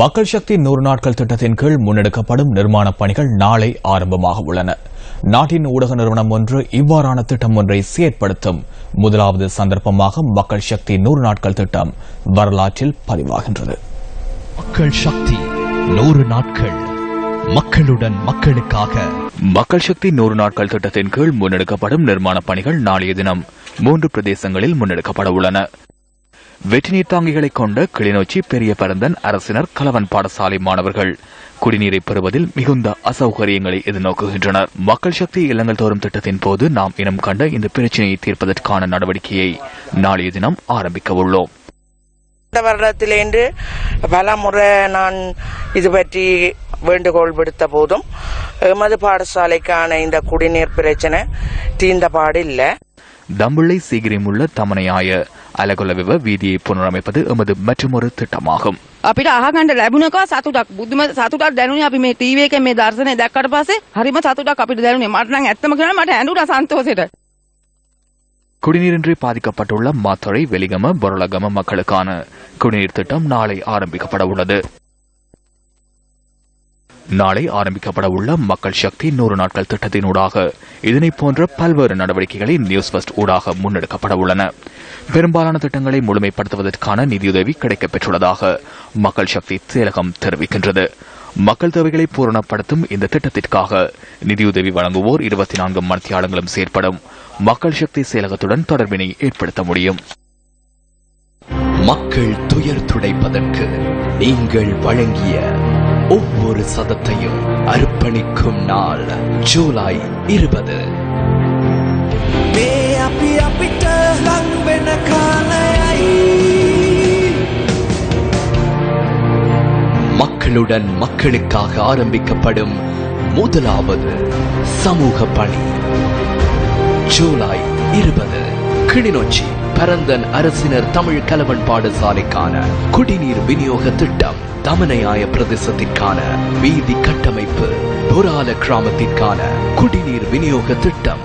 மக்கள் சக்தி 100 நாட்கள் திட்டத்தின் கீழ் முன்னெடுக்கப்படும் நிர்மாணப் பணிகள் நாளை ஆரம்பமாக உள்ளன. நாட்டின் ஊடக நிறுவனம் ஒன்று இவ்வாறான திட்டம் ஒன்றை செயற்படுத்தும் முதலாவது சந்தர்ப்பமாக மக்கள் சக்தி 100 நாட்கள் திட்டம் வரலாற்றில் பதிவாகின்றது. மக்கள் சக்தி 100 நாட்கள், மக்களுடன் மக்களுக்காக. மக்கள் சக்தி 100 நாட்கள் திட்டத்தின் கீழ் முன்னெடுக்கப்படும் நிர்மாணப் பணிகள் நாளைய தினம் 3 பிரதேசங்களில் முன்னெடுக்கப்பட உள்ளன. வெற்றி நீர் தாங்கிகளை கொண்ட கிளிநொச்சி பெரிய பரந்தன் அரசினர் கலவன் பாடசாலை மாணவர்கள் குடிநீரை பெறுவதில் மிகுந்த அசௌகரியங்களை எதிர்நோக்குகின்றனர். மக்கள் சக்தி இல்லங்கள் தோறும் திட்டத்தின் போது நாம் இனம் கண்ட இந்த பிரச்சினையை தீர்ப்பதற்கான நடவடிக்கையை நாளைய தினம் ஆரம்பிக்க உள்ளோம். இந்த வருடத்திலேன்று பல முறை நான் இது பற்றி வேண்டுகோள் விடுத்த போதும் எமது பாடசாலைக்கான இந்த குடிநீர் பிரச்சனை தீர்ந்தபாடு இல்லை. தம்பிள்ளை சீக்கிரம் உள்ள தமனையாய அலகொலவிவ வீதியை புனரமைப்பது எமது மற்றொரு திட்டமாகும். අපිට අහගන්න ලැබුණකවා සතුටක් බුදුම සතුටක් දැනුනේ. අපි මේ ටීවී එකේ මේ දර්ශනය දැක්කට පස්සේ හරිම සතුටක් අපිට දැනුනේ. මට නම් ඇත්තම කියනවා මට ඇඬුණා සන්තෝෂෙට. குடிநீரின்றி பாதிக்கப்பட்டுள்ள மாத்தறை, வெலிகம, பொருளகம மக்களுக்கான குடிநீர் திட்டம் நாளை ஆரம்பிக்கப்பட உள்ளது. நாளை ஆரம்பிக்கப்பட உள்ள மக்கள் சக்தி 100 நாட்கள் திட்டத்தினூடாக இதனை போன்ற பல்வேறு நடவடிக்கைகளை நியூஸ் ஃபர்ஸ்ட் ஊடாக முன்னெடுக்கப்பட உள்ளன. பெரும்பாலான திட்டங்களை முழுமைப்படுத்துவதற்கான நிதியுதவி கிடைக்கப் பெற்றுள்ளதாக மக்கள் சக்தி செயலகம் தெரிவிக்கின்றது. மக்கள் தேவைகளை பூரணப்படுத்தும் இந்த திட்டத்திற்காக நிதியுதவி வழங்குவோர் 24 மணித்தியாலங்களும் செயற்படும் மக்கள் சக்தி செயலகத்துடன் தொடர்பினை ஏற்படுத்த முடியும். மக்கள் துயர் துடைப்பதற்கு நீங்கள் வழங்கிய ஒவ்வொரு சதத்தையும் அர்ப்பணிக்கும் நாள் ஜூலை 20. மக்களுடன் மக்களுக்காக ஆரம்பிக்கப்படும் முதலாவது சமூக பணி ஜூலை 20. கிளிநொச்சி பரந்தன் அரசினர் தமிழ் கலவன் பாடசாலைக்கான குடிநீர் விநியோக திட்டம், தமனையாய பிரதேசத்திற்கான வீதி கட்டமைப்பு, புரால கிராமத்திற்கான குடிநீர் விநியோக திட்டம்,